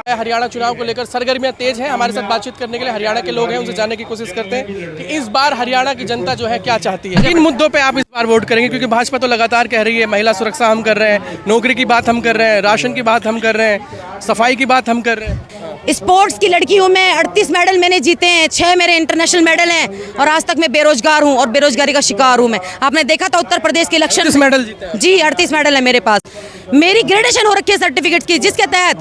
हरियाणा चुनाव को लेकर सरगर्मियां तेज हैं। हमारे साथ बातचीत करने के लिए हरियाणा के लोग हैं, उनसे जानने की कोशिश करते हैं कि इस बार हरियाणा की जनता जो है क्या चाहती है, किन मुद्दों पे आप इस बार वोट करेंगे। क्योंकि भाजपा तो लगातार कह रही है महिला सुरक्षा हम कर रहे हैं, नौकरी की बात हम कर रहे हैं, राशन की बात हम कर रहे हैं, सफाई की बात हम कर रहे हैं। स्पोर्ट्स की लड़की हूँ मैं, 38 मेडल मैंने जीते हैं, 6 मेरे इंटरनेशनल मेडल हैं और आज तक मैं बेरोजगार हूँ और बेरोजगारी का शिकार हूँ मैं। आपने देखा था उत्तर प्रदेश के इलेक्शन 38 मेडल जीते हैं। जी 38 मेडल है मेरे पास। मेरी ग्रेजुएशन हो रखी है सर्टिफिकेट की, जिसके तहत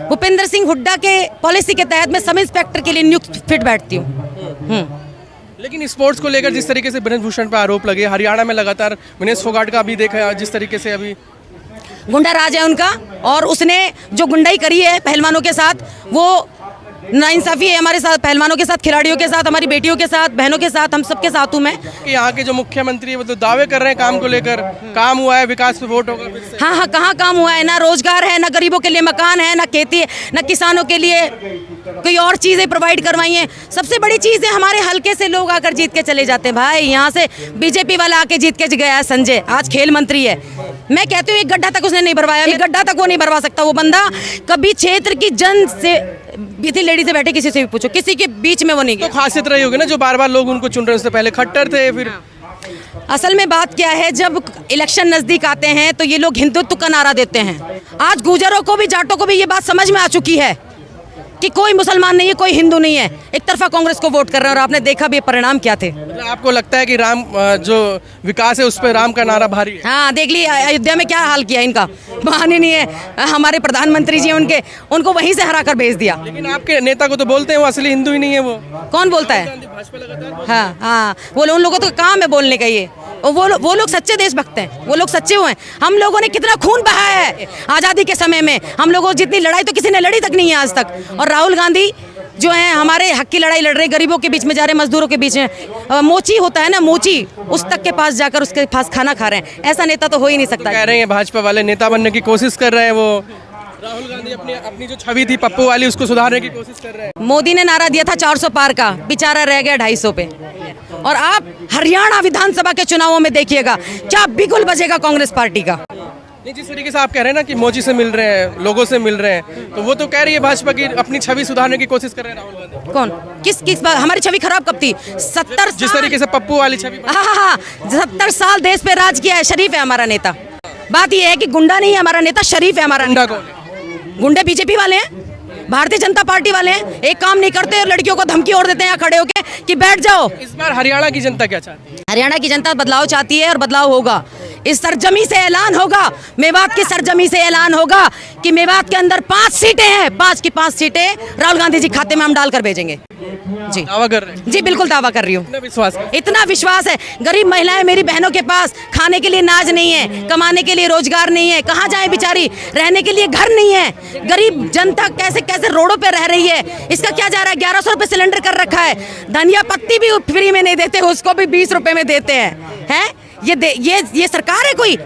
भूपेंद्र सिंह हुड्डा के पॉलिसी के तहत मैं सब इंस्पेक्टर के लिए नियुक्त फिट बैठती हूँ। लेकिन स्पोर्ट्स को लेकर जिस तरीके से ब्रजभूषण पर आरोप लगे, हरियाणा में लगातार विनेश फोगाट का भी देखा जिस तरीके से अभी गुंडा राज है उनका, और उसने जो गुंडाई करी है पहलवानों के साथ वो नाइंसाफी है हमारे साथ, पहलवानों के साथ, खिलाड़ियों के साथ, हमारी बेटियों के साथ, बहनों के साथ, हम सबके साथ हूँ मैं। कि यहाँ के जो मुख्यमंत्री है वो तो दावे कर रहे हैं काम को लेकर, काम हुआ है, विकास पे वोट होगा फिर से। हाँ, कहाँ काम हुआ है? ना रोजगार है, ना गरीबों के लिए मकान है, ना खेती है, ना किसानों के लिए कोई और चीज़ें प्रोवाइड करवाई हैं। सबसे बड़ी चीज़ है हमारे हल्के से लोग आकर जीत के चले जाते हैं। भाई यहाँ से बीजेपी वाला आके जीत के गया है संजय, आज खेल मंत्री है। मैं कहती हूँ एक गड्ढा तक उसने नहीं भरवाया, एक गड्ढा तक वो नहीं भरवा सकता वो बंदा। कभी क्षेत्र की जन से बीती लेडी से बैठे किसी से भी पूछो, किसी के बीच में वो नहीं गया। तो खासियत रही होगी ना जो बार बार लोग उनको चुन रहे हैं, उससे पहले खट्टर थे फिर। असल में बात क्या है, जब इलेक्शन नजदीक आते हैं तो ये लोग हिंदुत्व का नारा देते हैं। आज गुजरों को भी, जाटों को भी ये बात समझ में आ चुकी है कि कोई मुसलमान नहीं है, कोई हिंदू नहीं है, एक तरफा कांग्रेस को वोट कर रहे हैं। और आपने देखा भी परिणाम क्या थे। मतलब आपको लगता है कि राम जो विकास है उस पर राम का नारा भारी है? हाँ, देख ली अयोध्या में क्या हाल किया इनका, बहाने नहीं है। हमारे प्रधानमंत्री जी उनको वहीं से हरा कर भेज दिया। लेकिन आपके नेता को तो बोलते हैं वो असली हिंदू ही नहीं है। वो कौन बोलता है? हाँ, वो उन लोगों का काम है बोलने का। ये वो लोग सच्चे देशभक्त हैं, वो लोग सच्चे हुए हैं। हम लोगों ने कितना खून बहाया है आज़ादी के समय में, हम लोगों जितनी लड़ाई तो किसी ने लड़ी तक नहीं है आज तक। और राहुल गांधी जो है हमारे हक की लड़ाई लड़ रहे, गरीबों के बीच में जा रहे, मजदूरों के बीच में। मोची होता है ना, मोची, उस तक के पास जाकर उसके पास खाना खा रहे हैं। ऐसा नेता तो हो ही नहीं सकता। कह रहे हैं भाजपा वाले नेता बनने की कोशिश कर रहे हैं। वो राहुल गांधी अपनी जो छवि थी पप्पू वाली, उसको सुधारने की कोशिश कर रहे हैं। मोदी ने नारा दिया था 400 पार का, बेचारा रह गया 250 पे। और आप हरियाणा विधानसभा के चुनावों में देखिएगा क्या बिगुल बजेगा कांग्रेस पार्टी का। नहीं, जिस तरीके से आप कह रहे हैं ना कि मोदी से मिल रहे हैं, लोगों से मिल रहे हैं, तो वो तो कह रही है भाजपा की अपनी छवि सुधारने की कोशिश कर रहे हैं राहुल गांधी। कौन? किस बात? हमारी छवि खराब कब थी? 70 जिस तरीके से पप्पू वाली छवि। हाँ, 70 साल देश पे राज किया है, शरीफ है हमारा नेता। बात यह है कि गुंडा नहीं है हमारा नेता, शरीफ है हमारा नेता। गुंडे बीजेपी वाले हैं, भारतीय जनता पार्टी वाले हैं, एक काम नहीं करते और लड़कियों को धमकी और देते हैं यहाँ खड़े होके कि बैठ जाओ। इस बार हरियाणा की जनता क्या चाहती है? हरियाणा की जनता बदलाव चाहती है और बदलाव होगा। इस सरजमी से ऐलान होगा, मेवात की सरजमी से ऐलान होगा कि मेवात के अंदर 5 सीटें हैं, 5 की 5 सीटें राहुल गांधी जी खाते में हम डालकर भेजेंगे। जी दावा कर रहे हैं? जी बिल्कुल दावा कर रही हूँ। इतना विश्वास है। गरीब महिलाएं मेरी बहनों के पास खाने के लिए नाज नहीं है, कमाने के लिए रोजगार नहीं है, कहाँ जाए बेचारी, रहने के लिए घर नहीं है। गरीब जनता कैसे कैसे रोडों पे रह रही है। इसका क्या जा रहा है? 1100 रुपए सिलेंडर कर रखा है। धनिया पत्ती भी फ्री में नहीं देते, उसको भी 20 रुपए में देते हैं। ये सरकार है कोई?